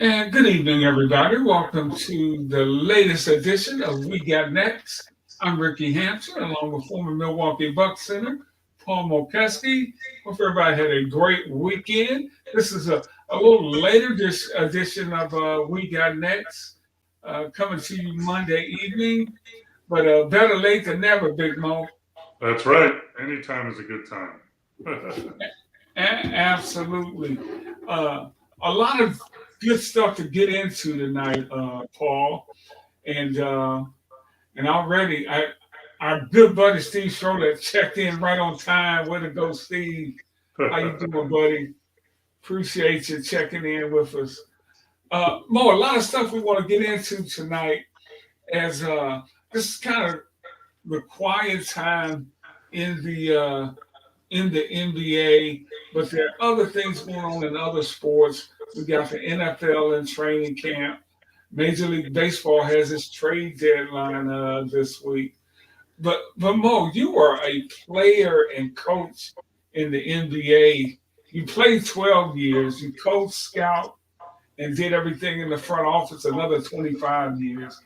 And good evening, everybody. Welcome to the latest edition of We Got Next. I'm Rickey Hampton, along with former Milwaukee Bucks center Paul Mokeski. Hope everybody had a great weekend. This is a little later edition of We Got Next, coming to you Monday evening, but better late than never, Big Mo. That's right. Anytime is a good time. Absolutely. Uh, a lot of good stuff to get into tonight, Paul. And and already our good buddy Steve Schroeder checked in right on time. Way to go, Steve. How you doing, buddy? Appreciate you checking in with us. Mo, a lot of stuff we want to get into tonight as this is kind of the quiet time in the NBA, but there are other things going on in other sports. We got the NFL in training camp. Major League Baseball has its trade deadline this week. But Mo, you are a player and coach in the NBA. You played 12 years. You coached, scout, and did everything in the front office another 25 years.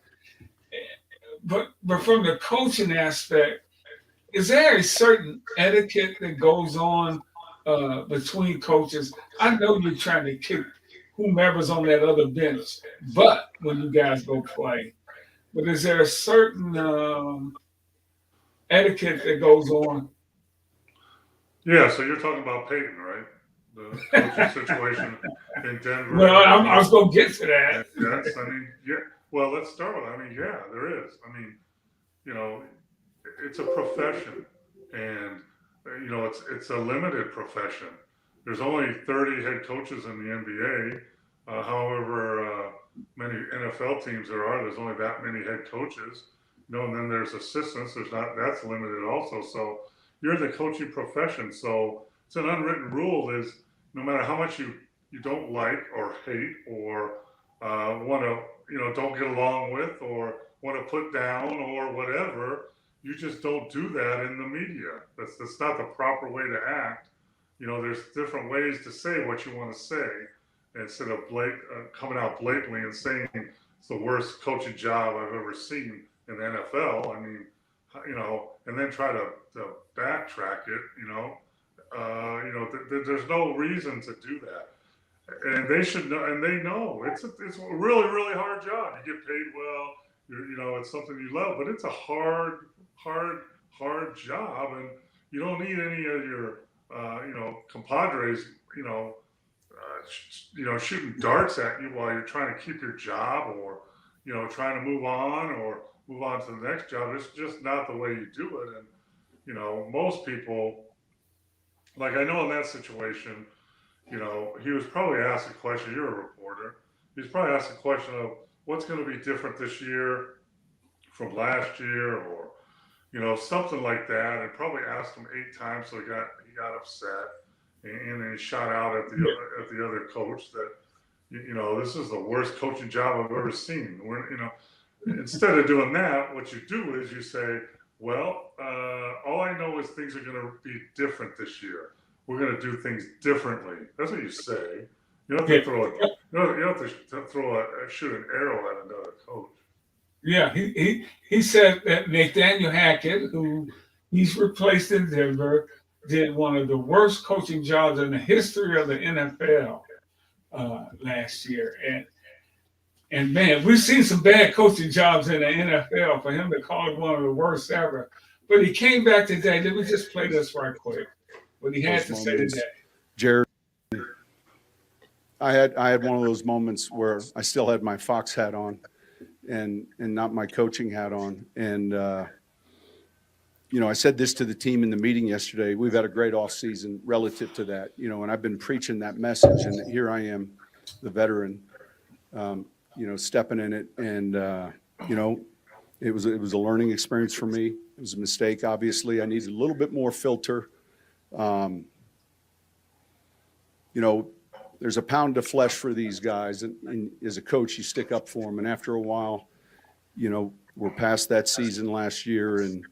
But from the coaching aspect, is there a certain etiquette that goes on between coaches? I know you're trying to kick whomever's on that other bench, but when you guys go play, but is there a certain etiquette that goes on? Yeah, so you're talking about Peyton, right? The coaching situation in Denver. Well, I was going to get to that. Yes, I mean, yeah. Well, let's start with, yeah, there is. You know, it's a profession, and it's a limited profession. There's only 30 head coaches in the NBA. However many NFL teams there's only that many head coaches. And then there's assistants. That's limited also. So you're the coaching profession. So it's an unwritten rule is no matter how much you don't like or hate or want to don't get along with or want to put down or whatever, you just don't do that in the media. That's not the proper way to act. There's different ways to say what you want to say instead of coming out blatantly and saying it's the worst coaching job I've ever seen in the NFL. And then try to backtrack it. There's no reason to do that, and they should know, and they know it's a really really hard job. You get paid well. It's something you love, but it's a hard job, and you don't need any of your compadres shooting darts at you while you're trying to keep your job or trying to move on to the next job. It's just not the way you do it. And most people, like I know in that situation, he was probably asked a question. You're a reporter. He's probably asked a question of what's going to be different this year from last year, or something like that, and probably asked him 8 times, so he got upset, and then he shot out at the other coach that this is the worst coaching job I've ever seen. Instead of doing that, what you do is you say, well, all I know is things are going to be different this year. We're going to do things differently. That's what you say. You don't have to shoot an arrow at another coach. Yeah, he said that Nathaniel Hackett, who he's replaced in Denver, did one of the worst coaching jobs in the history of the NFL last year. And man, we've seen some bad coaching jobs in the NFL. For him to call it one of the worst ever, but he came back today. Let me just play this right quick. What he had to say today. Jared, I had one of those moments where I still had my Fox hat on and not my coaching hat on. And, I said this to the team in the meeting yesterday. We've had a great off season relative to that, and I've been preaching that message. And here I am, the veteran, stepping in it. And, it was a learning experience for me. It was a mistake. Obviously, I needed a little bit more filter. There's a pound of flesh for these guys, and as a coach, you stick up for them. And after a while, we're past that season last year, and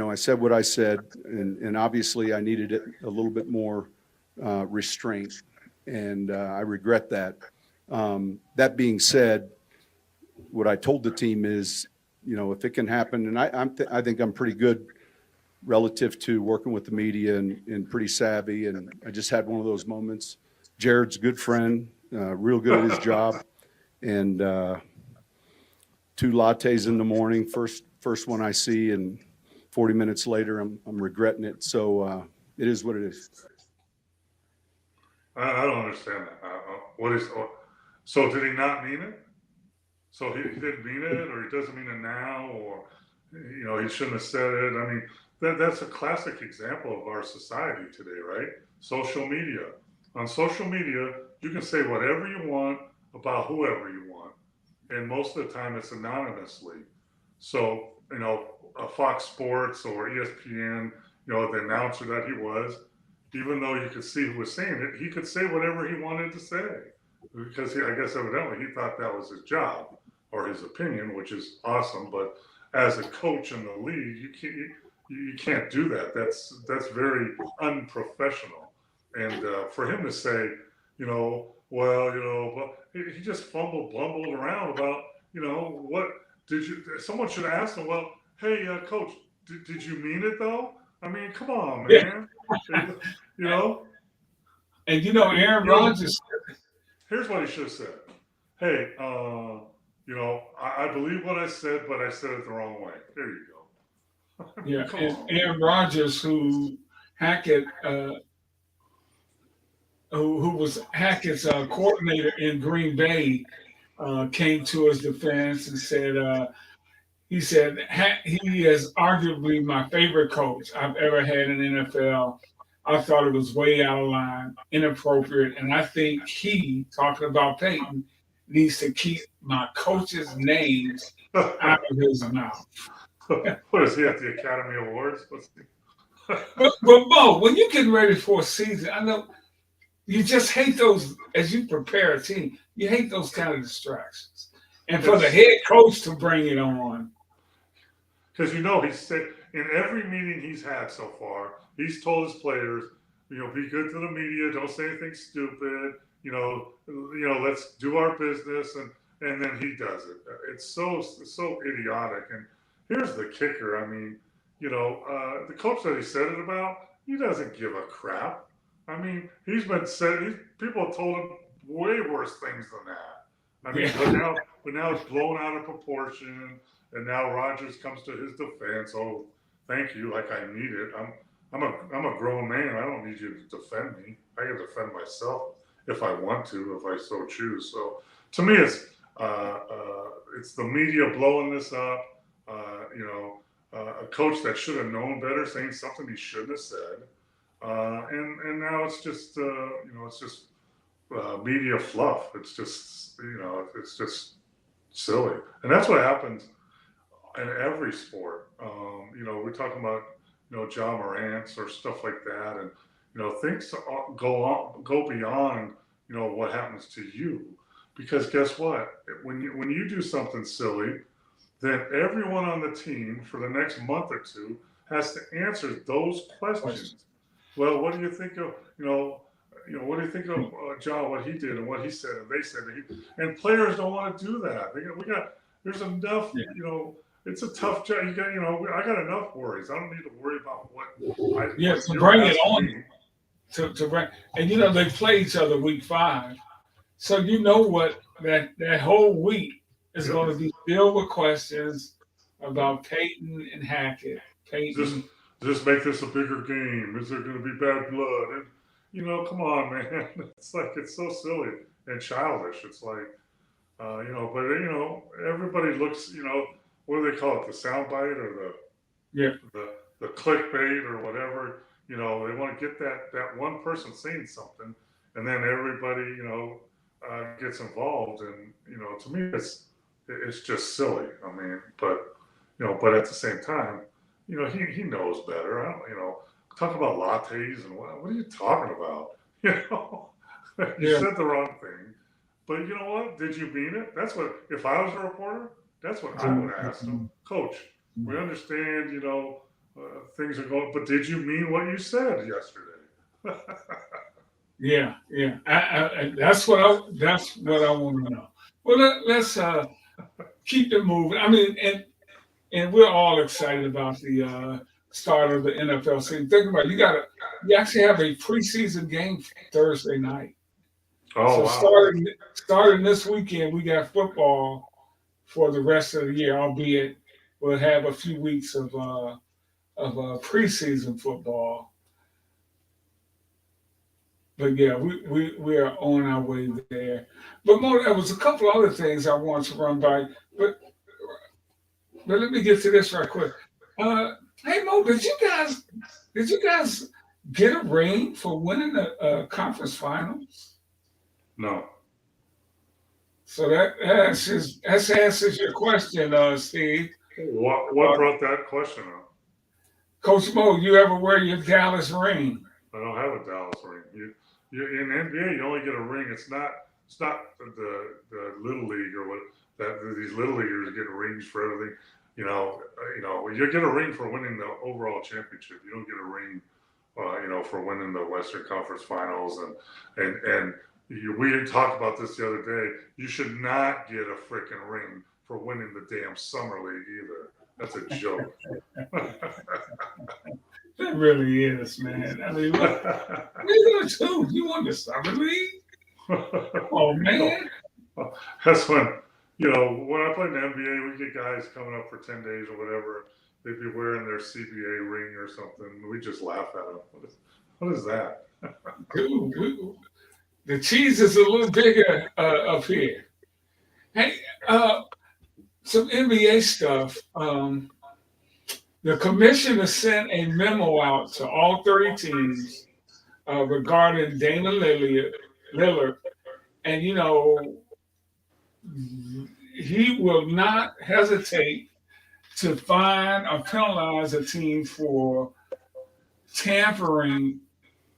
I said what I said, and obviously I needed a little bit more restraint, and I regret that. That being said, what I told the team is, if it can happen, and I think I'm pretty good relative to working with the media and pretty savvy. And I just had one of those moments. Jared's a good friend, real good at his job. And 2 lattes in the morning, first one I see, and 40 minutes later, I'm regretting it. So it is what it is. I don't understand that. So did he not mean it? So he didn't mean it, or he doesn't mean it now, or he shouldn't have said it. I mean, that's a classic example of our society today, right? Social media. On social media, you can say whatever you want about whoever you want, and most of the time it's anonymously. So Fox Sports or ESPN, the announcer that he was, even though you could see who was saying it, he could say whatever he wanted to say, because I guess evidently he thought that was his job or his opinion, which is awesome. But as a coach in the league, you can't do that. That's very unprofessional. And for him to say, he just blumbled around about, what did you? Someone should ask him. Well, hey, coach, did you mean it though? I mean, come on, man. And Aaron Rodgers. Here's what he should have said. Hey, I believe what I said, but I said it the wrong way. There you go. Yeah, and Aaron Rodgers, who Hackett, who was Hackett's coordinator in Green Bay, came to his defense and said, he is arguably my favorite coach I've ever had in the NFL. I thought it was way out of line, inappropriate, and I think he, talking about Peyton, needs to keep my coach's names out of his mouth. What is he at the Academy Awards? But Bo, when you're getting ready for a season, I know you just hate those, as you prepare a team, you hate those kind of distractions. And for the head coach to bring it on. Because he said in every meeting he's had so far, he's told his players, be good to the media, don't say anything stupid, let's do our business, and then he does it. It's so idiotic. And here's the kicker. I mean, the coach that he said it about, he doesn't give a crap. I mean, people have told him way worse things than that. I mean, but now it's blown out of proportion, and now Rodgers comes to his defense. Oh, thank you, like I need it. I'm a grown man. I don't need you to defend me. I can defend myself if I want to, if I so choose. So to me, it's the media blowing this up. A coach that should have known better saying something he shouldn't have said, and now it's just media fluff. It's just it's just silly, and that's what happens in every sport. We're talking about John Morant's or stuff like that, and things go beyond what happens to you, because guess what? When you do something silly, then everyone on the team for the next month or two has to answer those questions. Well, what do you think of what do you think of John, what he did and what he said and they said, and players don't want to do that. There's enough, it's a tough job. I got enough worries. I don't need to worry about what. To bring it on. To bring, and they play each other week 5, so what that whole week is going to be filled with questions about Peyton and Hackett. Just make this a bigger game. Is there going to be bad blood? And come on, man. It's so silly and childish. It's like, but everybody looks. What do they call it? The soundbite or the clickbait or whatever. They want to get that one person saying something, and then everybody gets involved. And to me, it's just silly. I mean, but at the same time, he knows better. I don't, talk about lattes and what are you talking about? You said the wrong thing. But you know what? Did you mean it? That's what, if I was a reporter, that's what I would ask him. Coach, we understand, things are going, but did you mean what you said yesterday? Yeah, yeah. That's what I want to know. Well, let's keep it moving. I mean, and we're all excited about the start of the NFL season. Think about it, you actually have a preseason game Thursday night. Oh So wow. starting this weekend, we got football for the rest of the year, albeit we'll have a few weeks of preseason football. But yeah, we are on our way there. But more, there was a couple other things I wanted to run by. But but let me get to this right quick. Uh, hey Mo, did you guys get a ring for winning the conference finals? No. So that answers your question, Steve. What brought that question up? Coach Mo, you ever wear your Dallas ring? I don't have a Dallas ring. You in NBA, you only get a ring. It's not the little league or what that these little leaguers get rings for everything. You get a ring for winning the overall championship. You don't get a ring, for winning the Western Conference Finals. We had talked about this the other day. You should not get a freaking ring for winning the damn summer league either. That's a joke. It really is, man. I mean, what are you gonna do? You won the summer league? Oh man. That's when I played in the NBA, we get guys coming up for 10 days or whatever. They'd be wearing their CBA ring or something. We just laugh at them. What is that? Dude, the cheese is a little bigger up here. Hey, some NBA stuff. The commissioner sent a memo out to all 30 teams regarding Damian Lillard, and he will not hesitate to fine or penalize a team for tampering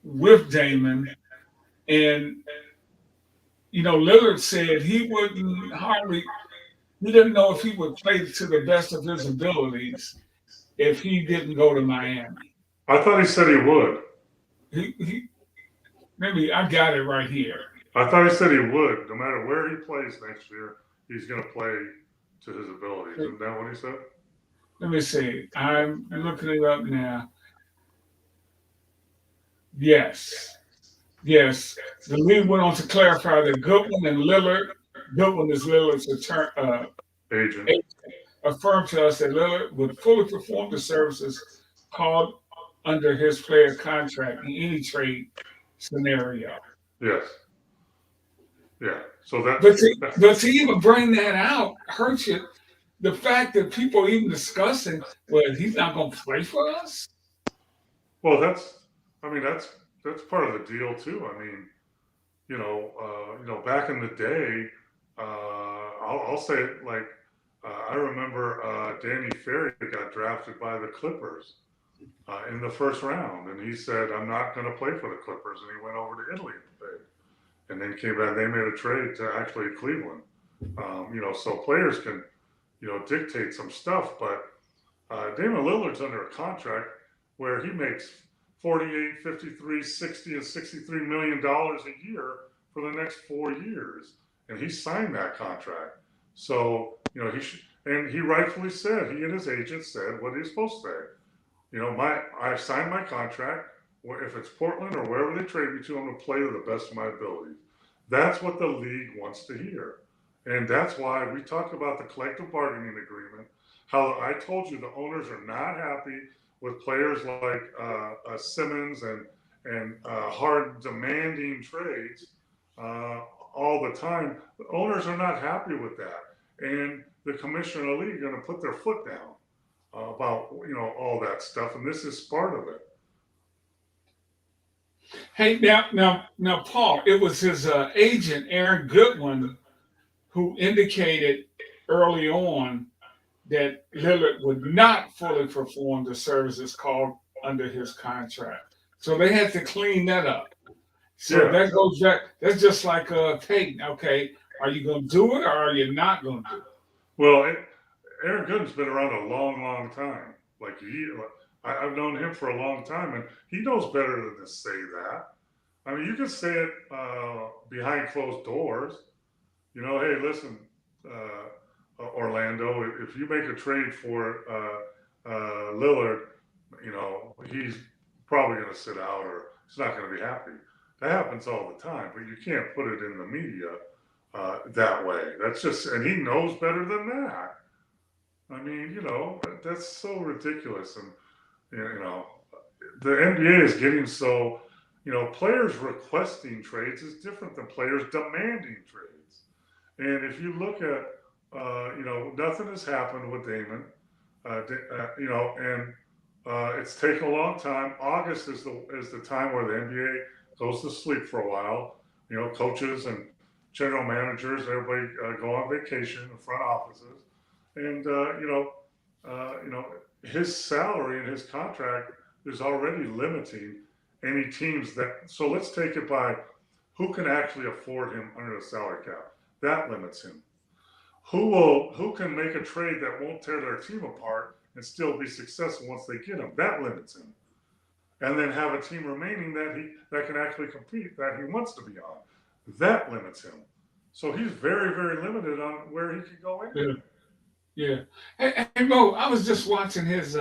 with Damon. And Lillard said he wouldn't hardly. He didn't know if he would play to the best of his abilities if he didn't go to Miami. I thought he said he would. He maybe I got it right here. I thought he said he would. No matter where he plays next year, he's going to play to his abilities. Isn't that what he said? Let me see. I'm looking it up now. Yes. Yes. The league went on to clarify that Goodwin and Lillard, Goodwin is Lillard's Agent. agent, affirmed to us that Lillard would fully perform the services called under his player contract in any trade scenario. Yes. Yeah. So But to even bring that out hurts you. The fact that people are even discussing, well, he's not going to play for us. well, that's part of the deal too. I mean, back in the day, I'll say it like I remember Danny Ferry got drafted by the Clippers in the first round, and he said, "I'm not going to play for the Clippers," and he went over to Italy and played, and then came back. They made a trade to actually Cleveland. So players can, dictate some stuff, but Damian Lillard's under a contract where he makes 48, 53, 60, and $63 million a year for the next 4 years. And he signed that contract. So, he should, and he rightfully said, he and his agent said what he's supposed to say. I've signed my contract. If it's Portland or wherever they trade me to, I'm going to play to the best of my abilities. That's what the league wants to hear. And that's why we talk about the collective bargaining agreement, how I told you the owners are not happy with players like Simmons and hard demanding trades all the time. The owners are not happy with that. And the commissioner of the league are going to put their foot down about all that stuff. And this is part of it. Hey, now, Paul, it was his agent, Aaron Goodwin, who indicated early on that Lillard would not fully perform the services called under his contract. So they had to clean that up. So Yeah. that goes back. That's just like Peyton. Okay, are you going to do it or are you not going to do it? Well, Aaron Goodwin's been around a long, long time. I've known him for a long time, and he knows better than to say that. I mean, you can say it behind closed doors. You know, hey, listen, Orlando, if you make a trade for Lillard, you know, he's probably going to sit out or he's not going to be happy. That happens all the time, but you can't put it in the media that way. That's just, and he knows better than that. I mean, you know, that's so ridiculous. And, you know, the NBA is getting so, you know, players requesting trades is different than players demanding trades. And if you look at, you know, nothing has happened with Damon, you know, and it's taken a long time. August is the time where the NBA goes to sleep for a while. You know, coaches and general managers, everybody go on vacation in front offices, and you know, his salary and his contract is already limiting any teams that. So let's take it by who can actually afford him under the salary cap. That limits him. Who can make a trade that won't tear their team apart and still be successful once they get him? That limits him. And then have a team remaining that can actually compete that he wants to be on. That limits him. So he's very, very limited on where he can go in. Yeah. Hey, Mo, I was just watching his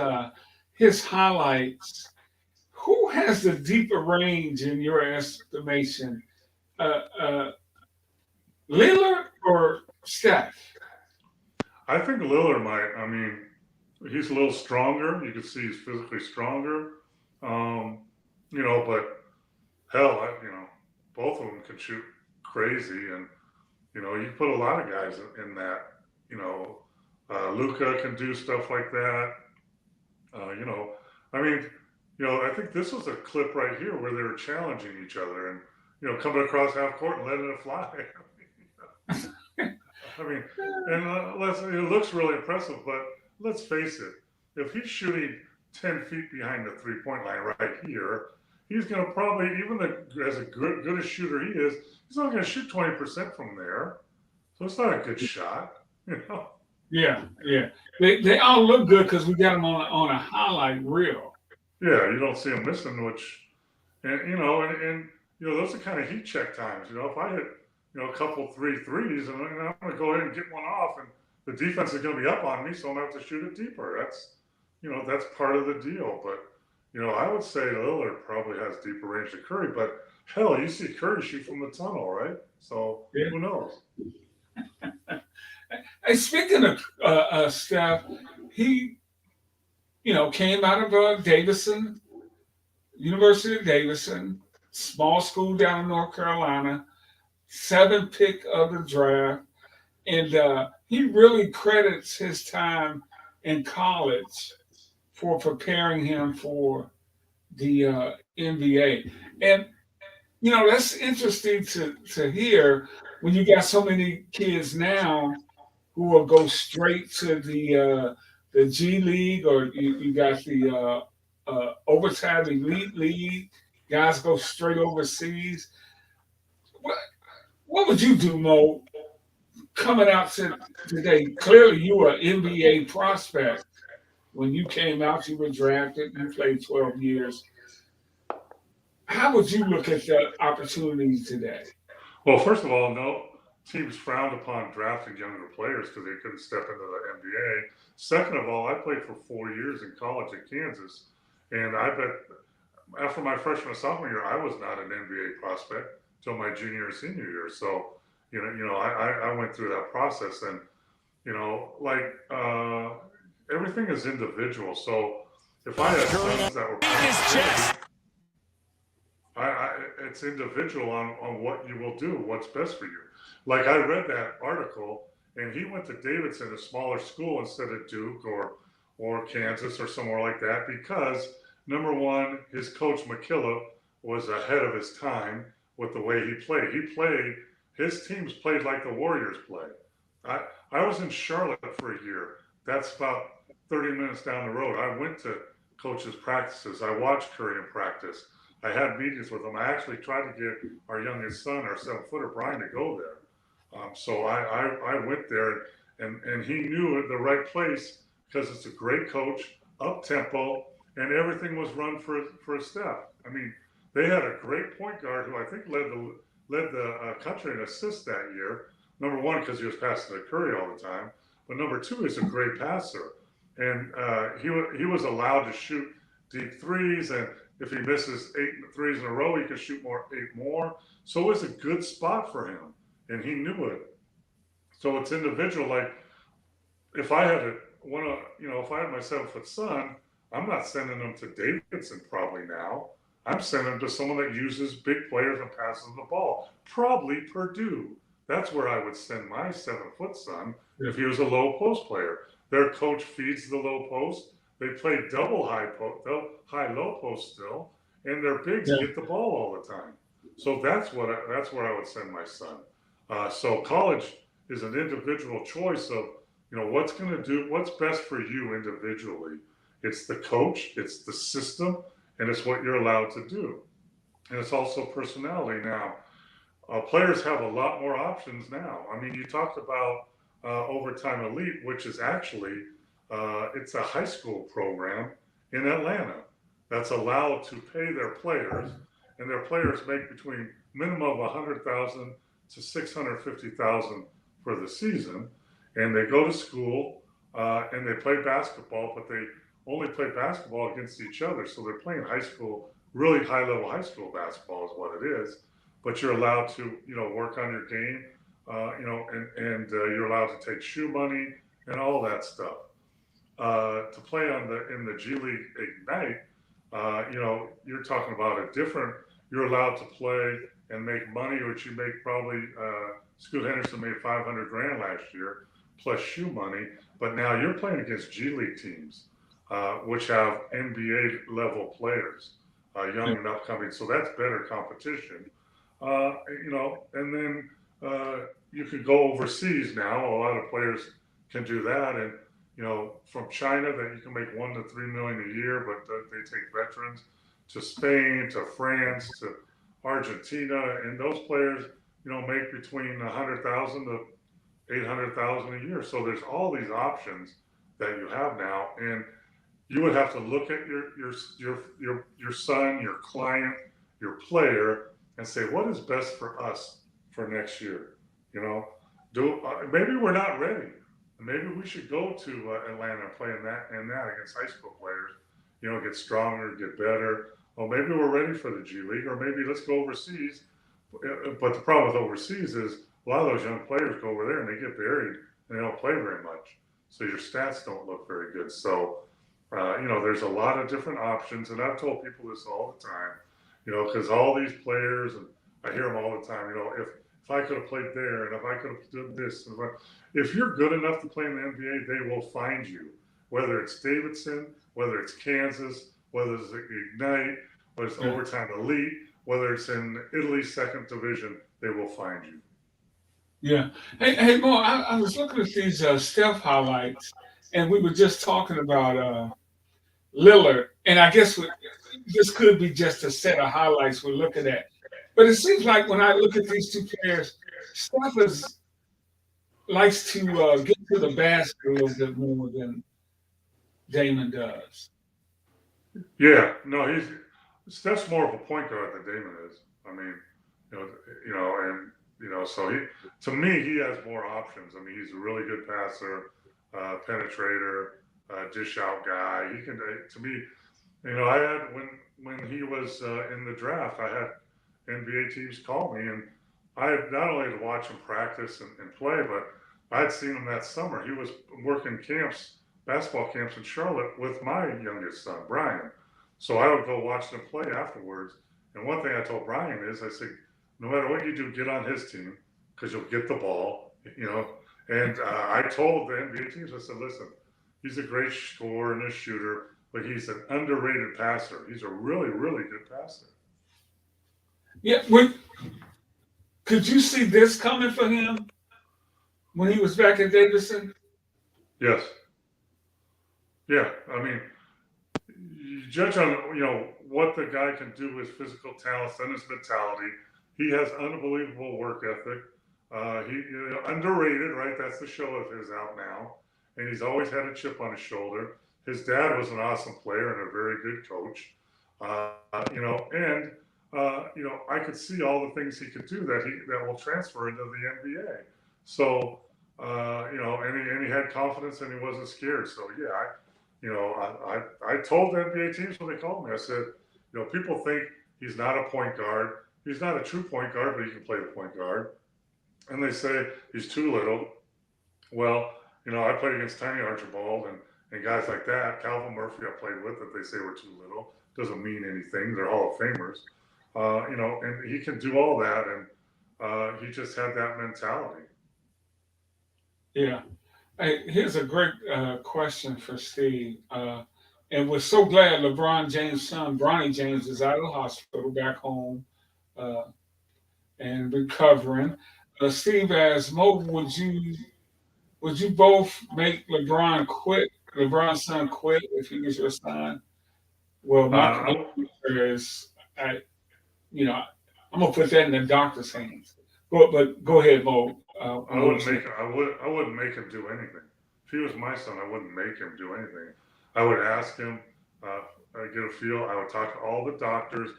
highlights. Who has the deeper range in your estimation? Uh, Lillard or Steph? I think Lillard might. I mean, he's a little stronger. You can see he's physically stronger. You know, but hell, you know, both of them can shoot crazy, and you know, you put a lot of guys in that. You know, Luka can do stuff like that. You know, I mean, you know, I think this was a clip right here where they were challenging each other and you know coming across half court and letting it fly. I mean, and it looks really impressive, but let's face it, if he's shooting 10 feet behind the 3-point line right here, he's going to probably, even as a good a shooter he is, he's not going to shoot 20% from there. So it's not a good shot, you know? Yeah, yeah. They all look good because we got them on a highlight reel. Yeah, you don't see him missing, which, and you know, those are kind of heat check times. You know, if I hit, you know, a couple threes, and I'm going to go ahead and get one off, and the defense is going to be up on me, so I'm going to have to shoot it deeper. That's, you know, that's part of the deal. But, you know, I would say Lillard probably has deeper range than Curry, but hell, you see Curry shoot from the tunnel, right? So Yeah. who knows? Hey, speaking of Steph, he, you know, came out of Davidson, University of Davidson, small school down in North Carolina, 7th pick of the draft. And he really credits his time in college for preparing him for the NBA. And, you know, that's interesting to hear when you got so many kids now who will go straight to the G League, or you got the overtime elite league. Guys go straight overseas. What what would you do, Mo, coming out today? Clearly, you were an NBA prospect when you came out. You were drafted. You played 12 years. How would you look at the opportunity today? Well, first of all, no teams frowned upon drafting younger players because they couldn't step into the NBA. Second of all, I played for 4 years in college at Kansas, and I bet after my freshman and sophomore year, I was not an NBA prospect until my junior or senior year. So, I went through that process, and you know, like everything is individual. So, if I had sons that were playing, it's individual on what you will do, what's best for you. Like I read that article, and he went to Davidson, a smaller school, instead of Duke or Kansas or somewhere like that, because number one, his coach McKillop was ahead of his time with the way he played. His teams played like the Warriors play. I was in Charlotte for a year. That's about 30 minutes down the road. I went to coaches' practices. I watched Curry in practice. I had meetings with him. I actually tried to get our youngest son, our 7-footer Brian, to go there. So I went there, and he knew at the right place because it's a great coach, up tempo, and everything was run for a step. I mean, they had a great point guard who I think led the country in assists that year. Number one, because he was passing to Curry all the time, but number two, he's a great passer, and he was allowed to shoot deep threes, and if he misses 8 threes in a row, he can shoot 8 more. So it was a good spot for him, and he knew it. So it's individual. Like if I had if I had my 7-foot son, I'm not sending him to Davidson probably now. I'm sending him to someone that uses big players and passes the ball. Probably Purdue. That's where I would send my 7-foot son if he was a low post player. Their coach feeds the low post. They play double high low post still, and their bigs get the ball all the time. So that's where I would send my son. So college is an individual choice of what's best for you individually. It's the coach, it's the system, and it's what you're allowed to do. And it's also personality. Now, players have a lot more options now. I mean, you talked about Overtime Elite, which is actually it's a high school program in Atlanta that's allowed to pay their players, and their players make between minimum of $100,000 to $650,000 for the season, and they go to school and they play basketball, but they only play basketball against each other, so they're playing high school, really high-level high school basketball is what it is. But you're allowed to, work on your game, and you're allowed to take shoe money and all that stuff. To play in the G League Ignite, you're talking about a different. You're allowed to play and make money, which you make probably. Scoot Henderson made $500,000 last year, plus shoe money. But now you're playing against G League teams, which have NBA level players, young and upcoming. So that's better competition. And then you could go overseas now. A lot of players can do that, and from China that you can make $1 to $3 million a year, but they take veterans to Spain, to France, to Argentina, and those players, make between 100,000 to 800,000 a year. So there's all these options that you have now, and you would have to look at your son, your client, your player, and say, what is best for us for next year? Maybe we're not ready. Maybe we should go to Atlanta and play in that against high school players. Get stronger, get better. Well, maybe we're ready for the G League, or maybe let's go overseas. But the problem with overseas is a lot of those young players go over there and they get buried and they don't play very much. So your stats don't look very good. So, there's a lot of different options. And I've told people this all the time, because all these players, and I hear them all the time, if I could have played there and if I could have done this. If you're good enough to play in the NBA, they will find you. Whether it's Davidson, whether it's Kansas, whether it's Ignite, whether it's Overtime Elite, whether it's in Italy's second division, they will find you. Yeah. Hey, Mo, I was looking at these Steph highlights, and we were just talking about Lillard, and I guess this could be just a set of highlights we're looking at. But it seems like when I look at these two players, Steph likes to get to the basket a little bit more than Damon does. Yeah, no, Steph's more of a point guard than Damon is. I mean, so to me, he has more options. I mean, he's a really good passer, penetrator, dish out guy. He can, to me, I had when he was in the draft, I had NBA teams call me, and I had not only to watch him practice and play, but I had seen him that summer. He was working basketball camps in Charlotte with my youngest son, Brian. So I would go watch them play afterwards. And one thing I told Brian is, I said, no matter what you do, get on his team because you'll get the ball, And I told the NBA teams, I said, listen, he's a great scorer and a shooter, but he's an underrated passer. He's a really, really good passer. Yeah. Could you see this coming for him when he was back at Davidson? Yes. Yeah. I mean, you judge on, what the guy can do with physical talents and his mentality. He has unbelievable work ethic. He underrated, right? That's the show of his out now. And he's always had a chip on his shoulder. His dad was an awesome player and a very good coach. I could see all the things he could do that will transfer into the NBA. So, and he had confidence and he wasn't scared. So yeah, I told the NBA teams when they called me, I said, people think he's not a point guard. He's not a true point guard, but he can play the point guard. And they say he's too little. Well, I played against Tiny Archibald and guys like that. Calvin Murphy, I played with that they say were too little. Doesn't mean anything. They're Hall of Famers. And he can do all that, and he just had that mentality. Yeah. Hey, here's a great question for Steve. And we're so glad LeBron James' son, Bronny James, is out of the hospital back home uh, and recovering. Steve asked, Mo, would you both make LeBron's son quit if he was your son? Well, my I, answer is, I'm gonna put that in the doctor's hands. But go ahead, Mo. I wouldn't make him do anything. If he was my son, I wouldn't make him do anything. I would ask him, get a feel. I would talk to all the doctors.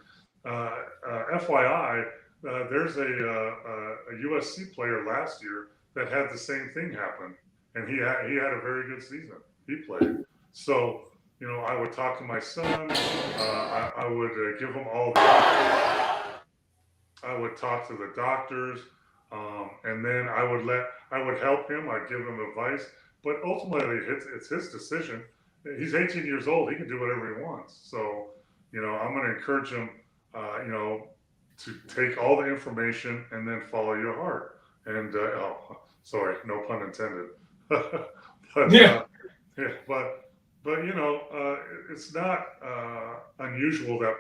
FYI, there's a USC player last year that had the same thing happen, and he had a very good season. He played. So, I would talk to my son. I would give him all the options. I would talk to the doctors, and then I would help him. I'd give him advice, but ultimately it's his decision. He's 18 years old. He can do whatever he wants. So, I'm going to encourage him, to take all the information and then follow your heart. And sorry, no pun intended. but Yeah. yeah, but it's not unusual that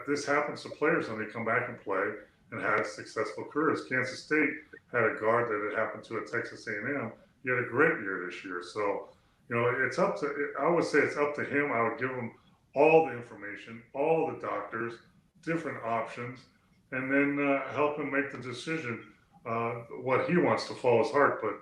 this happens to players when they come back and play and have successful careers. Kansas State had a guard that it happened to at Texas A&M. He had a great year this year. So, it's up to. I would say it's up to him. I would give him all the information, all the doctors, different options, and then help him make the decision what he wants to follow his heart. But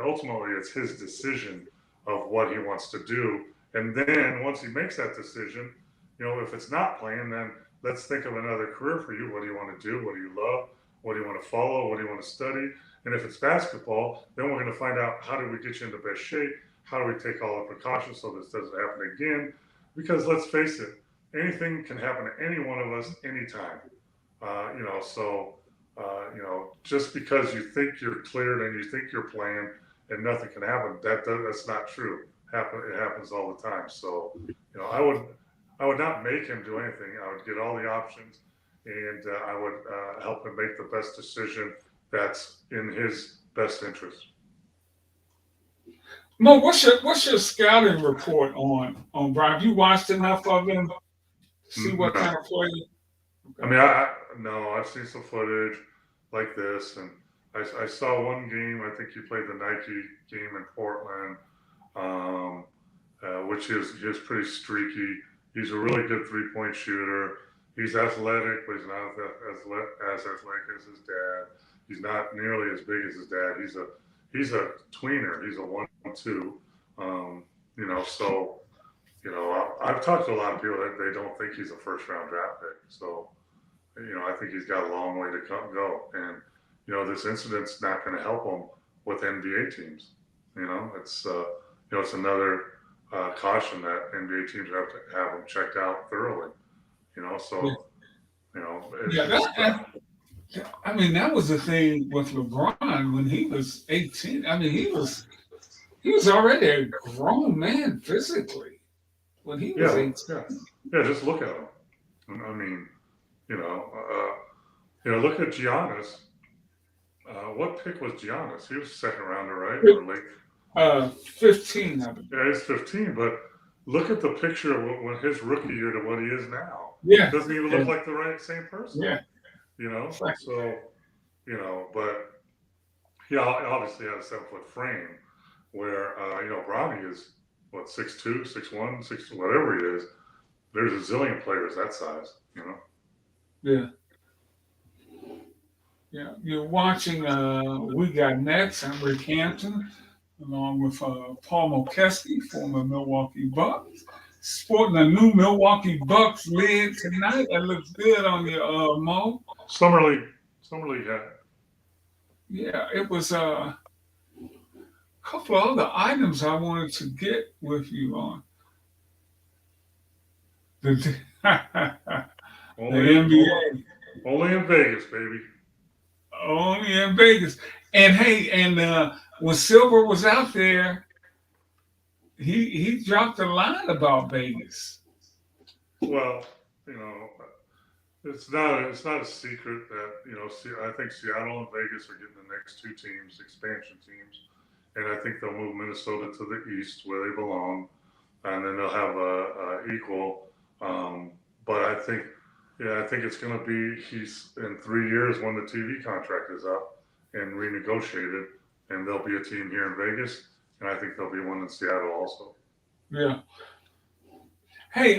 ultimately, it's his decision of what he wants to do. And then once he makes that decision, if it's not playing, then let's think of another career for you. What do you want to do? What do you love? What do you want to follow? What do you want to study? And if it's basketball, then we're going to find out how do we get you into best shape? How do we take all the precautions so this doesn't happen again? Because let's face it, anything can happen to any one of us anytime. Just because you think you're cleared and you think you're playing and nothing can happen, that's not true. It happens all the time. So, I would not make him do anything. I would get all the options, and I would help him make the best decision that's in his best interest. Mo, what's your scouting report on Brian? Have you watched enough of him to see what No. kind of play? I mean, no, I've seen some footage like this, and I saw one game. I think he played the Nike game in Portland, which is pretty streaky. He's a really good 3-point shooter. He's athletic, but he's not as athletic as his dad. He's not nearly as big as his dad. He's a tweener. He's a 1-2. I've talked to a lot of people that they don't think he's a first-round draft pick. So, I think he's got a long way to go. And, this incident's not going to help him with NBA teams. It's another caution that NBA teams have to have him checked out thoroughly. That was the thing with LeBron when he was 18. I mean, he was already a grown man physically when he was 18. Yeah. Just look at him. I mean, look at Giannis. What pick was Giannis? He was second rounder, right? Or late? 15. I believe. Yeah, he's 15. But look at the picture of when his rookie year to what he is now. Yeah, doesn't even look like the same person. Yeah. So, but he obviously had a 7-foot frame where, Bronny is, 6'2", 6'1", 6', whatever he is. There's a zillion players that size, Yeah. Yeah. You're watching, We Got Next. I'm Rickey Hampton, along with Paul Mokeski, former Milwaukee Bucks. sporting a new Milwaukee Bucks lid tonight. That looks good on you, Mo. Summer League hat. Yeah, it was a couple of other items I wanted to get with you on. The, the NBA. Only in Vegas, baby. Only in Vegas. And hey, when Silver was out there, he dropped a line about Vegas. Well, it's not a secret that I think Seattle and Vegas are getting the next two teams, expansion teams, and I think they'll move Minnesota to the east where they belong, and then they'll have a equal. But I think it's going to be he's in 3 years when the TV contract is up and renegotiated, and there'll be a team here in Vegas, and I think there'll be one in Seattle also. Yeah. Hey,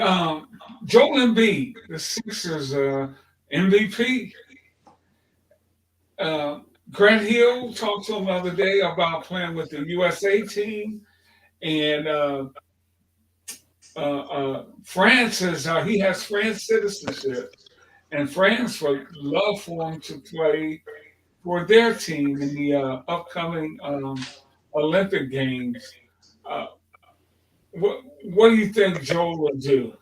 Joel Embiid, the Sixers MVP. Grant Hill talked to him the other day about playing with the USA team, and France he has France citizenship, and France would love for him to play for their team in the upcoming Olympic Games. What do you think Joel will do?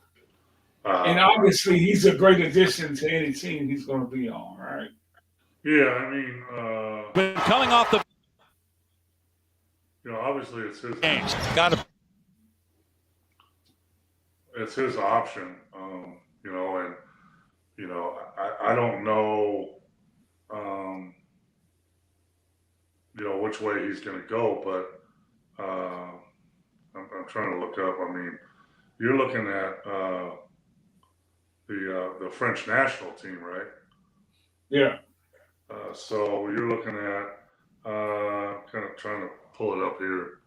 And obviously, he's a great addition to any team he's going to be on, right? Yeah, I mean, been coming off the obviously it's his games. Got to. It's his option, I don't know, which way he's going to go, but I'm trying to look up. I mean, you're looking at the French national team, right? Yeah. So you're looking at kind of trying to pull it up here.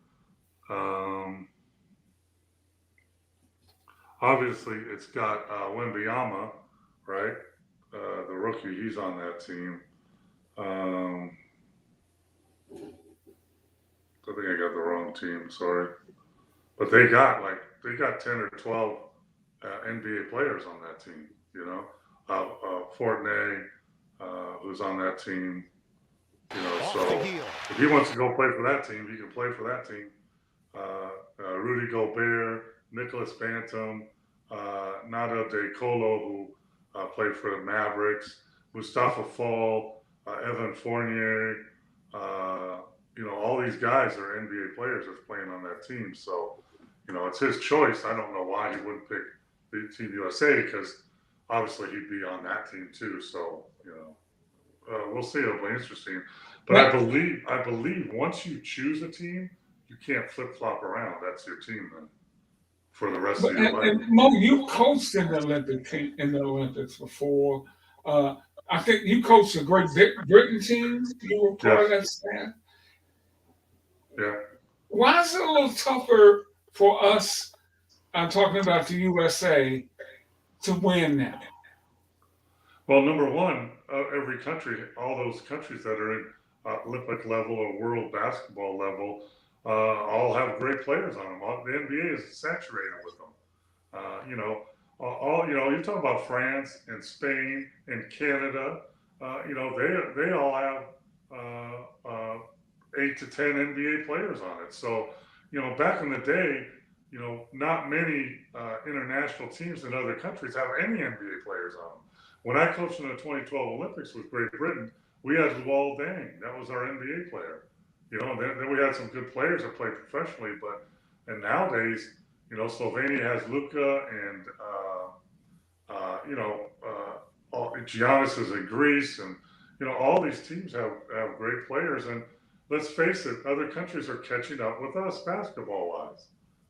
Obviously, it's got Wembanyama, right? The rookie, he's on that team. I think I got the wrong team. Sorry, but they got 10 or 12 NBA players on that team. Fortney, who's on that team. So if he wants to go play for that team, he can play for that team. Rudy Gobert, Nicholas Bantam, Nada De Colo, who played for the Mavericks, Mustafa Fall, Evan Fournier, all these guys are NBA players that's playing on that team. So, it's his choice. I don't know why he wouldn't pick the Team USA, because obviously he'd be on that team too. So, we'll see. It'll be interesting. But I believe once you choose a team, you can't flip-flop around. That's your team then for the rest of your life. And Mo, you coached in the Olympics before. I think you coached a Great Britain team. You were part of that staff. Yeah. Why is it a little tougher for us? I'm talking about the USA to win now. Well, number one, every country, all those countries that are in Olympic level or world basketball level, all have great players on them. The NBA is saturated with them. You're talking about France and Spain and Canada. They all have 8 to 10 NBA players on it. So, back in the day, not many international teams in other countries have any NBA players on them. When I coached in the 2012 Olympics with Great Britain, we had Luol Deng. That was our NBA player. Then we had some good players that played professionally, and nowadays, Slovenia has Luka, and Giannis is in Greece, and all these teams have great players. And let's face it, other countries are catching up with us basketball-wise.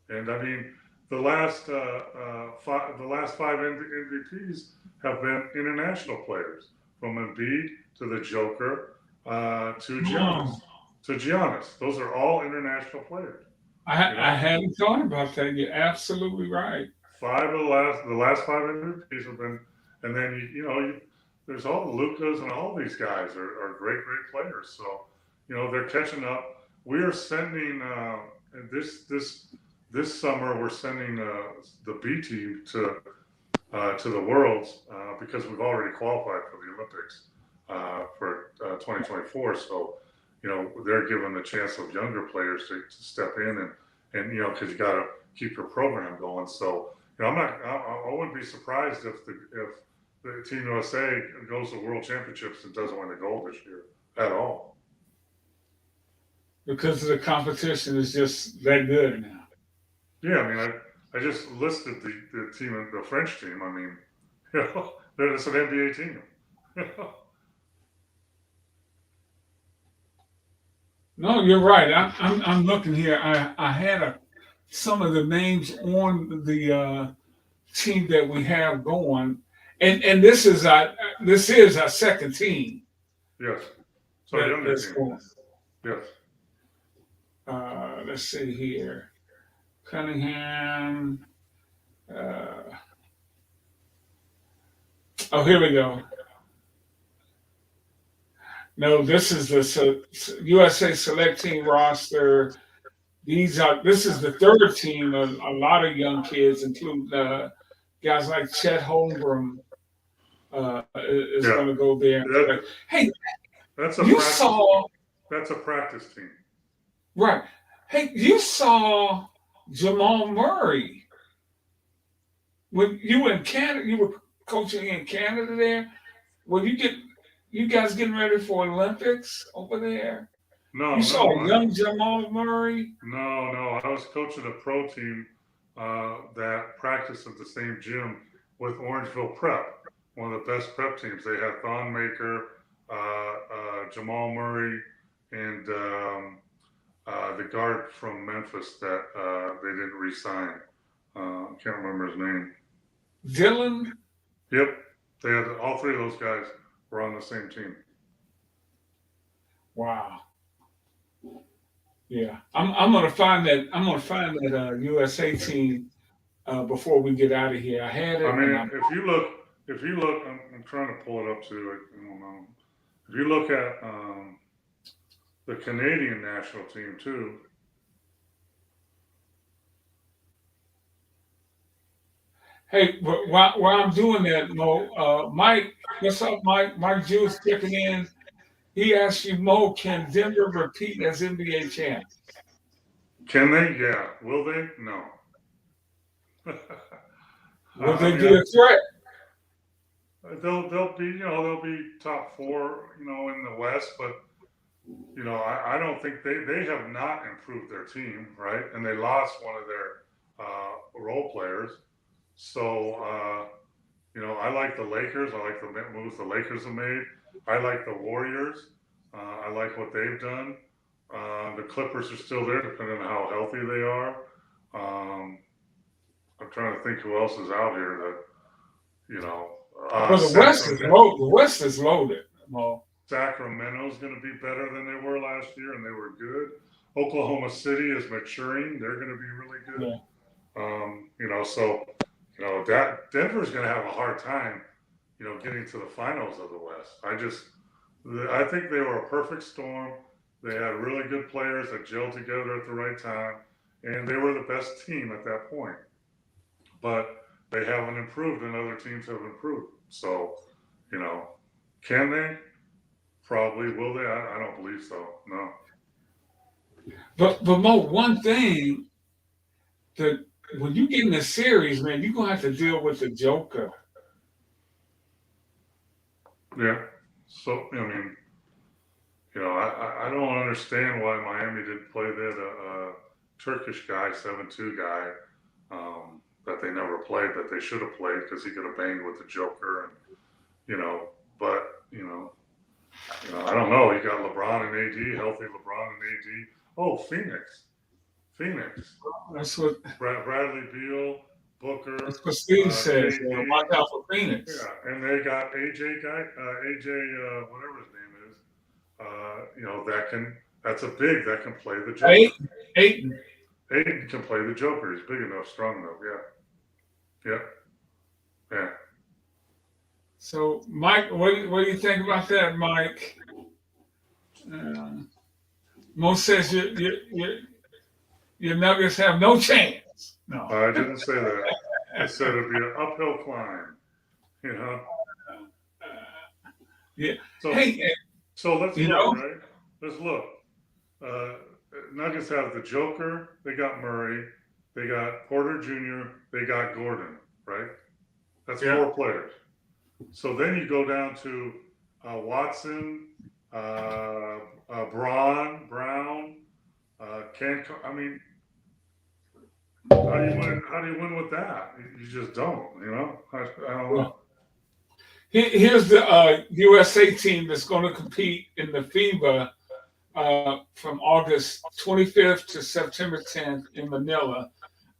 And I mean, the last five MVPs have been international players, from Embiid to the Joker to Giannis. Those are all international players. I hadn't thought about that. You're absolutely right. 5 of the last 5 MVPs have been, and then there's all the Lucas, and all these guys are great players. So they're catching up. We are sending this this summer we're sending the B team to the Worlds because we've already qualified for the Olympics for 2024. So, they're given the chance of younger players to step in and because you got to keep your program going. So, I wouldn't be surprised if the Team USA goes to World Championships and doesn't win the gold this year at all. Because the competition is just that good now. Yeah, I mean, I just listed the team, the French team. I mean, it's an NBA team. No, you're right. I'm looking here. I had some of the names on the team that we have going, and this is our second team. Yes. So younger That's team. going. Yes. Let's see here. Cunningham. Oh, here we go. No, this is the USA Select Team roster. This is the third team. A lot of young kids, including guys like Chet Holmgren, is going to go there. Hey, that's a practice team. Right. Hey, you saw Jamal Murray when you were in Canada. You were coaching in Canada there. You guys getting ready for Olympics over there? No, you saw young Jamal Murray? No. I was coaching a pro team that practiced at the same gym with Orangeville Prep, one of the best prep teams. They had Thonmaker, Jamal Murray, and the guard from Memphis that they didn't re-sign. I can't remember his name. Dylan? Yep. They had all three of those guys were on the same team. Wow. Yeah, I'm gonna find that. I'm gonna find that USA team before we get out of here. I had it. I mean, if you look, I'm trying to pull it up too. I don't know. If you look at the Canadian national team too. Hey, while I'm doing that, Mo, Mike, what's up, Mike? Mike Jew's checking in. He asked you, Mo, can Denver repeat as NBA champs? Can they? Yeah. Will they? No. Will they be a threat? They'll be top four, in the West, but I don't think they have not improved their team, right? And they lost one of their role players. So I like the Lakers. I like the moves the Lakers have made. I like the Warriors. I like what they've done. The Clippers are still there, depending on how healthy they are. I'm trying to think who else is out here that, well, the West is loaded. The West is loaded. Well, Sacramento's going to be better than they were last year, and they were good. Oklahoma City is maturing. They're going to be really good. Yeah. That Denver's going to have a hard time, getting to the finals of the West. I think they were a perfect storm. They had really good players that gelled together at the right time, and they were the best team at that point. But they haven't improved, and other teams have improved. So, can they? Probably. Will they? I don't believe so. No. But Mo, one thing that when you get in the series, man, you're gonna have to deal with the Joker. Yeah. So I don't understand why Miami didn't play that Turkish guy, 7'2" guy, that they never played, that they should have played because he could have banged with the Joker, and but I don't know. You got LeBron and AD, healthy LeBron and AD. Oh, Phoenix. That's what Bradley Beal, Booker. That's what Steve says. Watch out for Phoenix. Yeah, and they got AJ whatever his name is. That's a big that can play the Joker. Aiden can play the Joker. He's big enough, strong enough. Yeah. So, Mike, what do you think about that, Mike? Mo says Your Nuggets have no chance. No. I didn't say that. I said it'd be an uphill climb. You know. Yeah. So Hey, so let's you look, know, right? Let's look. Uh, Nuggets have the Joker. They got Murray. They got Porter Jr. They got Gordon. Right. That's yeah. 4 players. So then you go down to Watson, Brown, I mean, how do you win with that? You just don't. You know. I don't Yeah. know. Here's the USA team that's going to compete in the FIBA from August 25th to September 10th in Manila.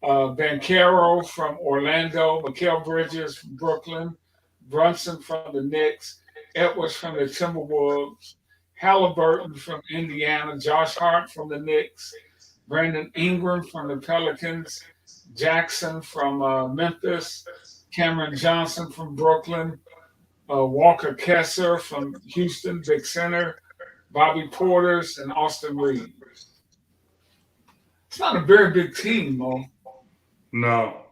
Banchero from Orlando, Mikal Bridges from Brooklyn, Brunson from the Knicks, Edwards from the Timberwolves, Halliburton from Indiana, Josh Hart from the Knicks, Brandon Ingram from the Pelicans, Jackson from Memphis, Cameron Johnson from Brooklyn, Walker Kessler from Houston, big center, Bobby Porters, and Austin Reeves. It's not a very big team, Mo. No.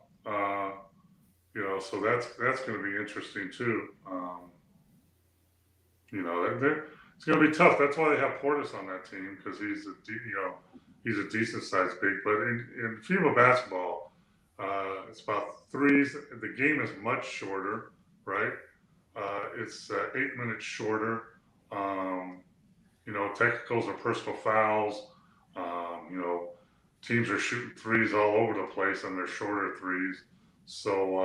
So that's going to be interesting too. It's going to be tough. That's why they have Portis on that team because he's a decent sized big. But in FIBA basketball, it's about threes. The game is much shorter, right? It's 8 minutes shorter. Technicals or personal fouls. Teams are shooting threes all over the place on their shorter threes. So,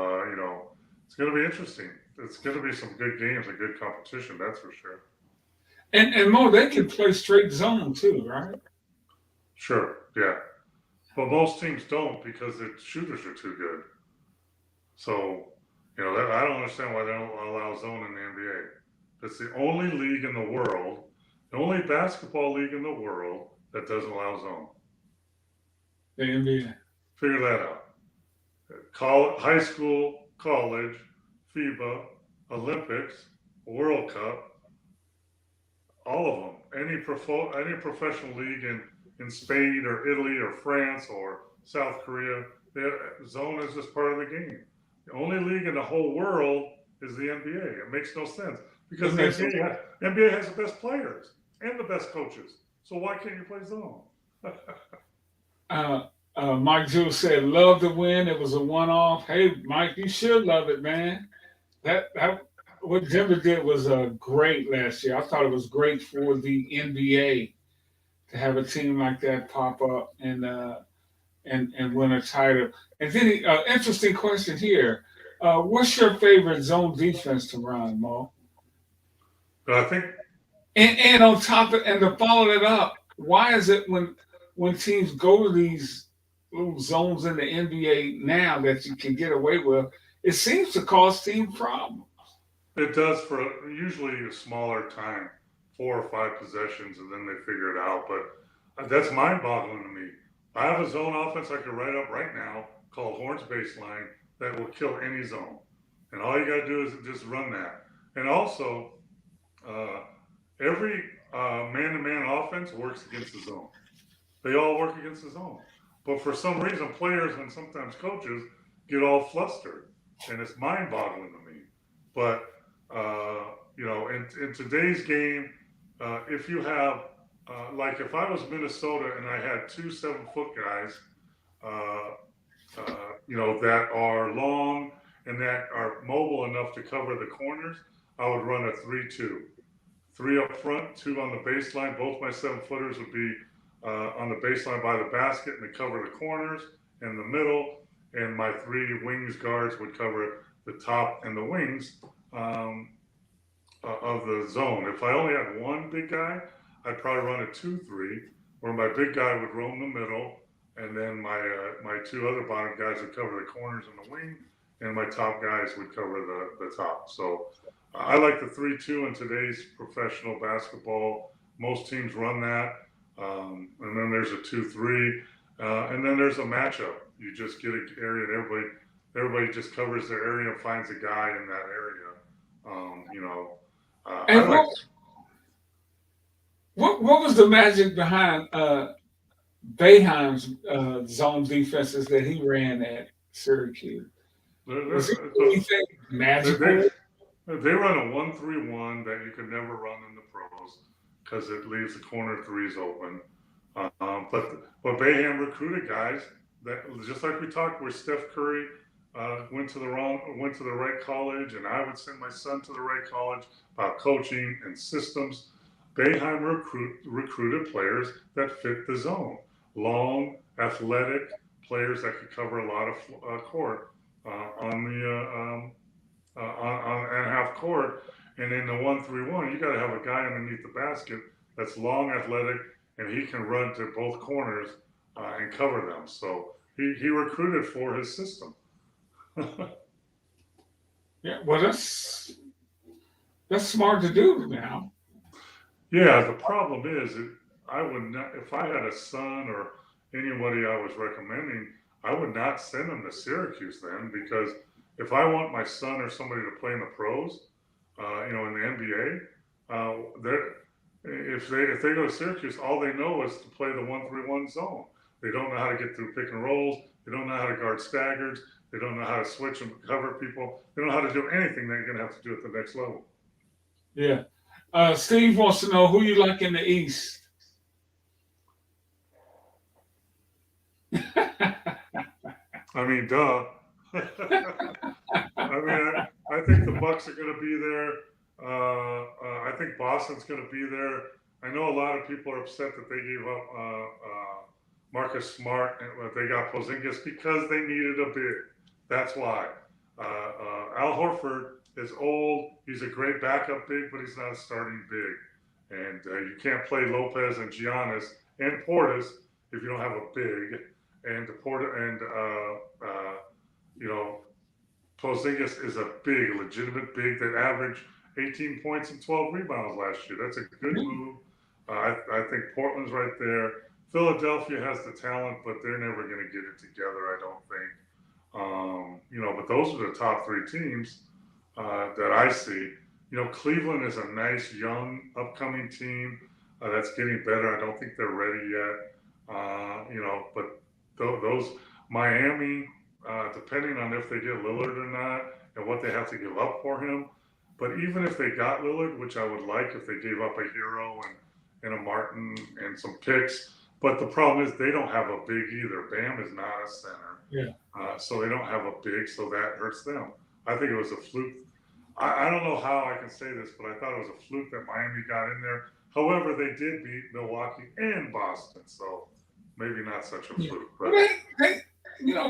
it's going to be interesting. It's going to be some good games and good competition, that's for sure. And Mo, they can play straight zone too, right? Sure, yeah. But most teams don't because the shooters are too good. So, I don't understand why they don't allow zone in the NBA. That's the only league in the world, the only basketball league in the world that doesn't allow zone. The NBA. Figure that out. High school, college, FIBA, Olympics, World Cup, all of them. Any professional league in Spain or Italy or France or South Korea, zone is just part of the game. The only league in the whole world is the NBA. It makes no sense because the NBA has the best players and the best coaches. So why can't you play zone? Mike Jules said, "Love the win. It was a one-off." Hey, Mike, you should love it, man. That what Denver did was great last year. I thought it was great for the NBA to have a team like that pop up and win a title. And then, interesting question here: what's your favorite zone defense to run, Mo? But I think And on top of and to follow it up, why is it when teams go to these little zones in the NBA now that you can get away with, it seems to cause team problems. it does for usually a smaller time, 4 or 5 possessions, and then they figure it out. But that's mind-boggling to me. I have a zone offense I could write up right now called Horns Baseline that will kill any zone, and all you got to do is just run that. And also, every man-to-man offense works against the zone. They all work against the zone. But for some reason, players and sometimes coaches get all flustered, and it's mind-boggling to me. But in today's game, if you have like if I was Minnesota and I had 2 7-foot guys, that are long and that are mobile enough to cover the corners, I would run a 3-2. 3 up front, 2 on the baseline. Both my 7-footers would be on the baseline by the basket and they cover the corners in the middle, and my 3 wings guards would cover the top and the wings of the zone. If I only had one big guy, I'd probably run a 2-3, where my big guy would roam the middle, and then my 2 other bottom guys would cover the corners and the wing, and my top guys would cover the top. So I like the 3-2 in today's professional basketball. Most teams run that. And then there's a 2-3, and then there's a matchup. You just get an area, and everybody just covers their area and finds a guy in that area. And what was the magic behind Boeheim's zone defenses that he ran at Syracuse. Was he anything They magical? they run a 1-3-1 that you could never run in the pros because it leaves the corner threes open. But Bayham recruited guys that just like we talked, where Steph Curry went to the right college, and I would send my son to the right college about coaching and systems. Bayheim recruited players that fit the zone, long, athletic players that could cover a lot of court on the on half court. And in the 1-3-1, you got to have a guy underneath the basket that's long, athletic, and he can run to both corners and cover them. So he recruited for his system. Yeah, well, that's smart to do now. Yeah, the problem is, I would not, if I had a son or anybody I was recommending, I would not send him to Syracuse then, because if I want my son or somebody to play in the pros, in the NBA, if they go to Syracuse, all they know is to play the 1-3-1 zone. They don't know how to get through pick and rolls. They don't know how to guard staggers. They don't know how to switch and cover people. They don't know how to do anything they're going to have to do at the next level. Yeah. Steve wants to know who you like in the East. I mean, duh. I think the Bucks are going to be there. I think Boston's going to be there. I know a lot of people are upset that they gave up Marcus Smart and they got Porzingis because they needed a big. That's why. Al Horford is old. He's a great backup big, but he's not a starting big. And you can't play Lopez and Giannis and Portis if you don't have a big. And Porzingis is a big, legitimate big that averaged 18 points and 12 rebounds last year. That's a good move. I think Portland's right there. Philadelphia has the talent, but they're never going to get it together, I don't think. But those are the top three teams that I see. Cleveland is a nice, young, upcoming team that's getting better. I don't think they're ready yet. But those Miami, depending on if they get Lillard or not and what they have to give up for him. But even if they got Lillard, which I would like if they gave up a Hero and a Martin and some picks. But the problem is they don't have a big either. Bam is not a center. Yeah. So they don't have a big, so that hurts them. I think it was a fluke. I don't know how I can say this, but I thought it was a fluke that Miami got in there. However, they did beat Milwaukee and Boston, so maybe not such a fluke. But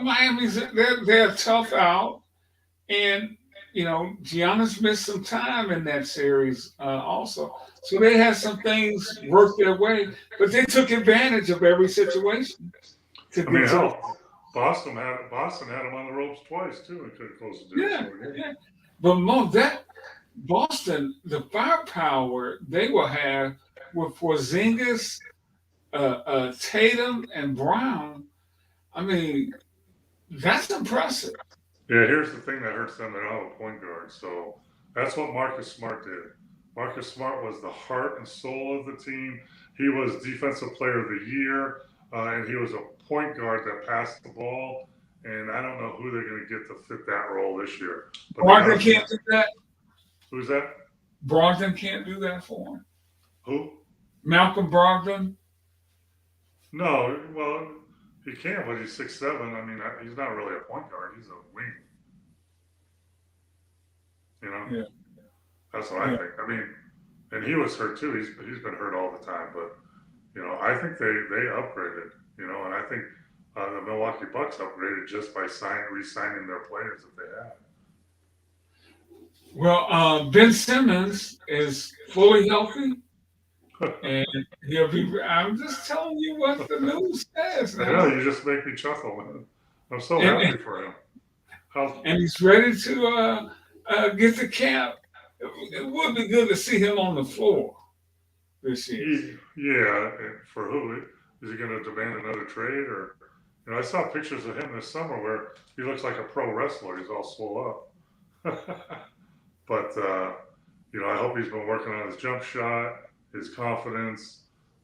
Miami's they're tough out, and Giannis missed some time in that series also, so they had some things work their way, but they took advantage of every situation to get to. Boston had them on the ropes twice too, and couldn't close the deal. Yeah. But that Boston, the firepower they will have with Porzingis, Tatum, and Brown. I mean, that's impressive. Yeah, here's the thing that hurts them. They don't have a point guard, so that's what Marcus Smart did. Marcus Smart was the heart and soul of the team. He was Defensive Player of the Year, and he was a point guard that passed the ball. And I don't know who they're going to get to fit that role this year. But Brogdon can't do that. Who's that? Brogdon can't do that for him. Who? Malcolm Brogdon. No, well, he can, but he's 6'7". I mean, he's not really a point guard. He's a wing. Yeah. That's what I think. I mean, and he was hurt too. He's been hurt all the time, but I think they upgraded. And I think the Milwaukee Bucks upgraded just by re-signing their players that they had. Well, Ben Simmons is fully healthy, and he'll be. I'm just telling you what the news says. Yeah, you just make me chuckle, man. I'm so happy for him. And he's ready to get to camp. It would be good to see him on the floor this year. Yeah, for who? Is he going to demand another trade? Or, I saw pictures of him this summer where he looks like a pro wrestler. He's all swole up. But, I hope he's been working on his jump shot, his confidence.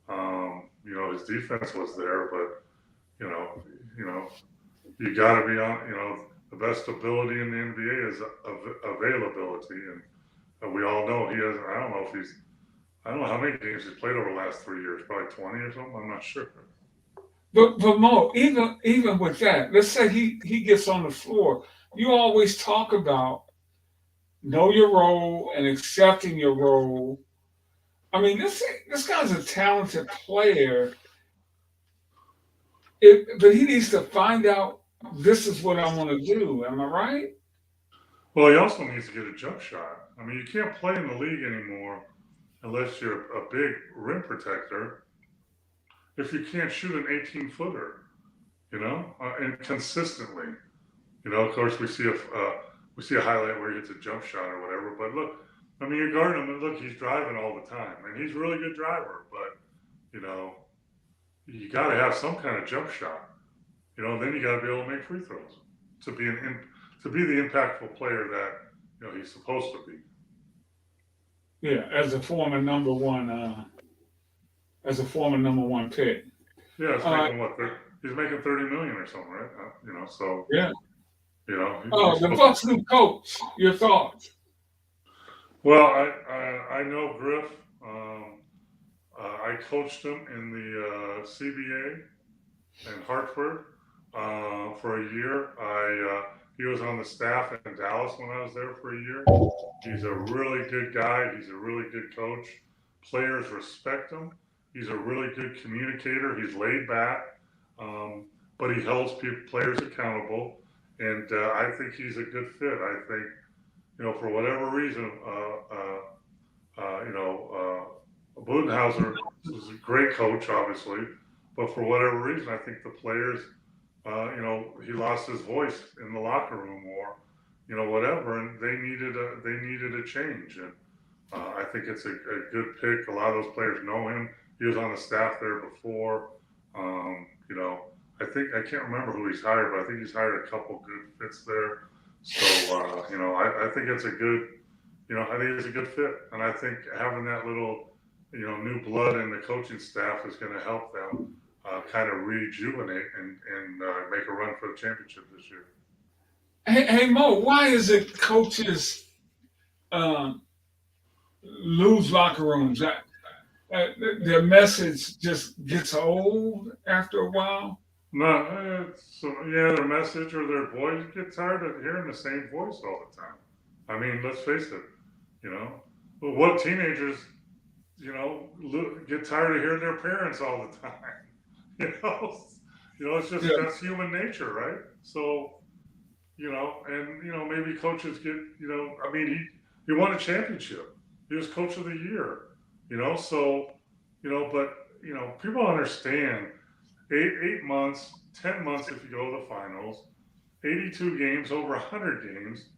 His defense was there, but you got to be on. The best ability in the NBA is availability, and we all know he has. I don't know how many games he's played over the last 3 years, probably 20 or something. I'm not sure. But Mo, even with that, let's say he gets on the floor. You always talk about know your role and accepting your role. I mean, this guy's a talented player. But he needs to find out this is what I want to do. Am I right? Well, he also needs to get a jump shot. I mean, you can't play in the league anymore unless you're a big rim protector. If you can't shoot an 18-footer, and consistently, of course we see a highlight where he hits a jump shot or whatever. But look, I mean, you're guarding him, and look, he's driving all the time, and he's a really good driver. But you got to have some kind of jump shot. Then you got to be able to make free throws to be the impactful player that he's supposed to be. Yeah, as a former number one pick. Yeah, it's making he's making 30 million or something, right? So yeah. The supposed Bucks new coach. Your thoughts? Well, I know Griff. I coached him in the CBA in Hartford for a year. He was on the staff in Dallas when I was there for a year. He's a really good guy. He's a really good coach. Players respect him. He's a really good communicator. He's laid back, but he holds players accountable. And I think he's a good fit. I think, for whatever reason, Budenhauser was a great coach, obviously, but for whatever reason, I think the players, he lost his voice in the locker room, or, whatever, and they needed a change. And I think it's a good pick. A lot of those players know him. He was on the staff there before. I can't remember who he's hired, but I think he's hired a couple good fits there. So, I think it's a good, I think it's a good fit. And I think having that little, new blood in the coaching staff is going to help them kind of rejuvenate and make a run for the championship this year. Hey Mo, why is it coaches lose locker rooms? Their message just gets old after a while? No, their message or their voice get tired of hearing the same voice all the time. I mean, let's face it, what teenagers, get tired of hearing their parents all the time. It's just that's human nature, right? So, and maybe coaches get, I mean, he won a championship. He was coach of the year, so, but people understand 8 months, 10 months if you go to the finals, 82 games, over 100 games,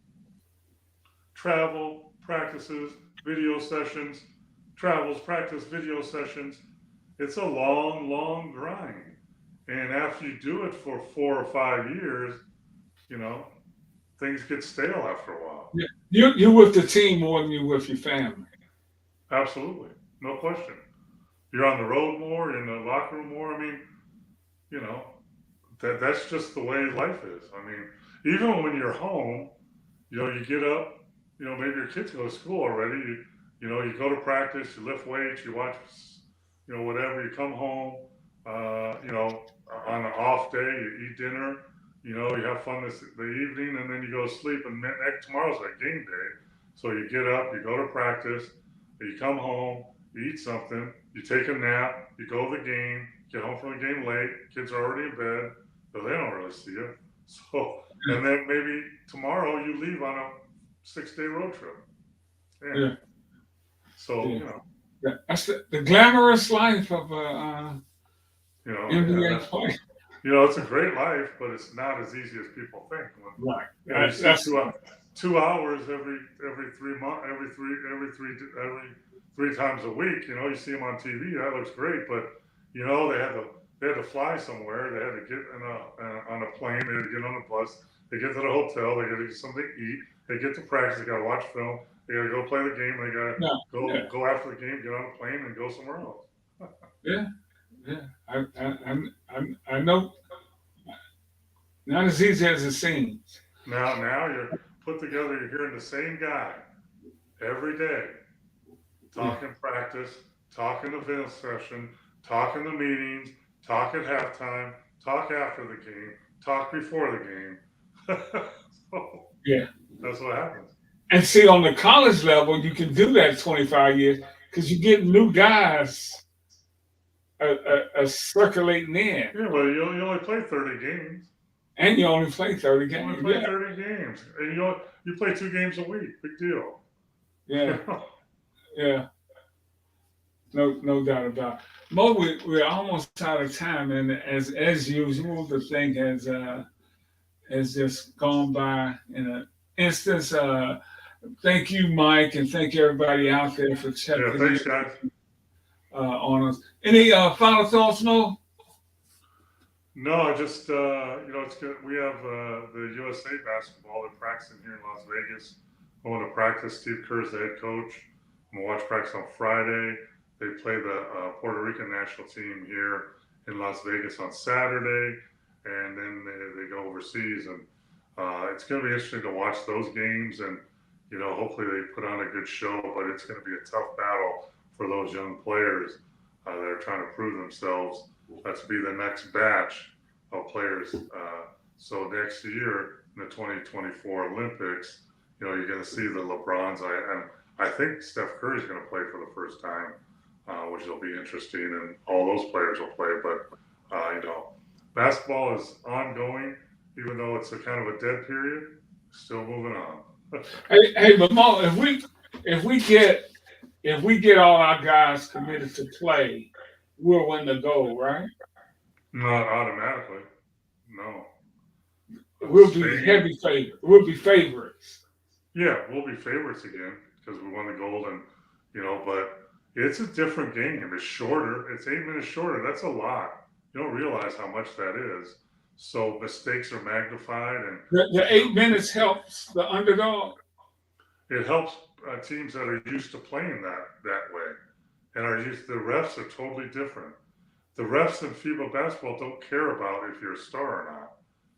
travel, practices, video sessions, travels, practice, video sessions. It's a long, long grind. And after you do it for 4 or 5 years, things get stale after a while. Yeah. You're with the team more than you're with your family. Absolutely. No question. You're on the road more, you're in the locker room more. I mean, that's just the way life is. I mean, even when you're home, you get up, maybe your kids go to school already. You go to practice, you lift weights, you watch, whatever. You come home, on an off day, you eat dinner, you have fun the evening, and then you go to sleep. And tomorrow's like game day, so you get up, you go to practice, you come home, you eat something, you take a nap, you go to the game, get home from the game late, kids are already in bed, so they don't really see you. So, and then maybe tomorrow you leave on a 6-day road trip. Yeah. So, that's the glamorous life of NBA player. It's a great life, but it's not as easy as people think. Right. That's 2 hours every 3 times a week. You see them on TV. That looks great, but they had to fly somewhere. They had to get on a plane. They had to get on a bus. They get to the hotel. They got to get something to eat. They get to practice. They got to watch film. They got to go play the game. They got to go after the game, get on a plane, and go somewhere else. I know. Not as easy as it seems. Now you're put together. You're hearing the same guy every day, talking practice, talking the film session, talking the meetings, talk at halftime, talk after the game, talk before the game. So Yeah. that's what happens. And see, on the college level, you can do that 25 years because you get new guys circulating in. Yeah, but you only play 30 games. And you only play 30 You only games. play Yeah. 30 games. And you play 2 games a week. Big deal. Yeah. Yeah. No doubt about it. Mo, we're almost out of time, and as usual, the thing has just gone by in an instance. Thank you, Mike, and thank you everybody out there for checking Yeah, thanks, guys. on us. Any final thoughts, Mo? No, just it's good. We have the USA basketball. They're practicing here in Las Vegas. Going to practice. Steve Kerr's the head coach. I'm gonna watch practice on Friday. They play the Puerto Rican national team here in Las Vegas on Saturday, and then they go overseas. And it's going to be interesting to watch those games. And hopefully they put on a good show. But it's going to be a tough battle for those young players that are trying to prove themselves. That's be the next batch of players. So next year in the 2024 Olympics, you're going to see the LeBrons. I think Steph Curry's going to play for the first time, which will be interesting, and all those players will play. But basketball is ongoing, even though it's a kind of a dead period. Still moving on. Hey, but Mo, if we get all our guys committed to play, we'll win the gold, right? Not automatically. No. We'll be heavy favorites. We'll be favorites. Yeah, we'll be favorites again because we won the gold, and but it's a different game. It's shorter. It's 8 minutes shorter. That's a lot. You don't realize how much that is. So mistakes are magnified, and The 8 minutes helps the underdog. it helps teams that are used to playing that way, and the refs are totally different. The refs in FIBA basketball don't care about if you're a star or not.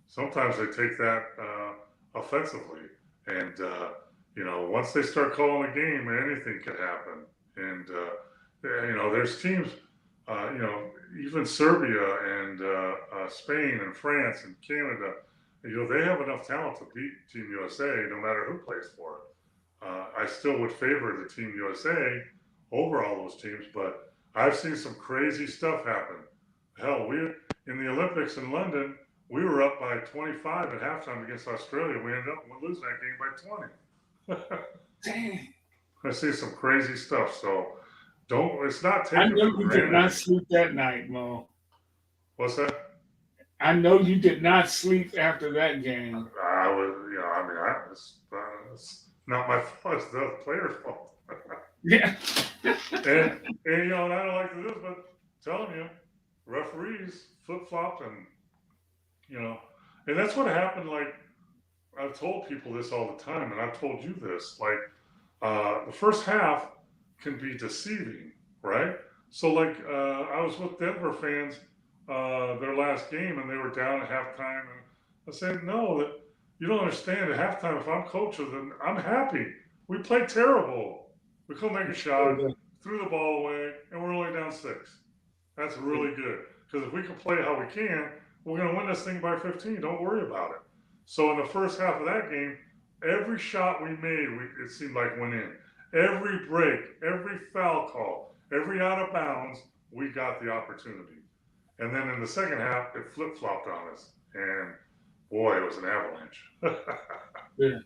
Sometimes they take that offensively, and once they start calling a game, anything can happen. And there's teams, even Serbia and Spain and France and Canada, they have enough talent to beat Team USA no matter who plays for it. I still would favor the Team USA over all those teams, but I've seen some crazy stuff happen. Hell, in the Olympics in London, we were up by 25 at halftime against Australia. We ended up losing that game by 20. Dang. I see some crazy stuff. So it's not taken. I know you did not sleep that night, Mo. What's that? I know you did not sleep after that game. I was, it's not my fault. It's the player's fault. Yeah. and I don't like to do this, but telling you, referees flip-flopped, and and that's what happened. Like, I've told people this all the time, and I've told you this. Like, the first half can be deceiving, right? So, like, I was with Denver fans their last game, and they were down at halftime, and I said, no, that you don't understand. At halftime, if I'm coach, then I'm happy. We played terrible. We couldn't make a shot, threw the ball away, and we're only down 6. That's really good. Because if we can play how we can, we're going to win this thing by 15. Don't worry about it. So in the first half of that game, every shot we made, it seemed like went in. Every break, every foul call, every out of bounds, we got the opportunity. And then in the second half, it flip-flopped on us. And boy, it was an avalanche. Yeah.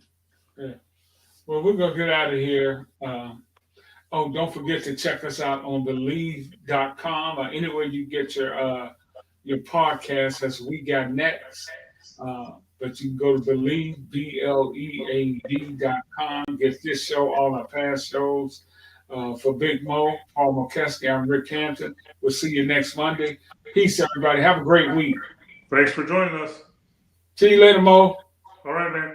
Well, we're going to get out of here. Don't forget to check us out on Believe.com or anywhere you get your podcast. That's We Got Next. But you can go to Believe, BLEAD.com. Get this show, all our past shows. For Big Mo, Paul Mokeski, I'm Rick Hampton. We'll see you next Monday. Peace, everybody. Have a great week. Thanks for joining us. See you later, Mo. All right, man.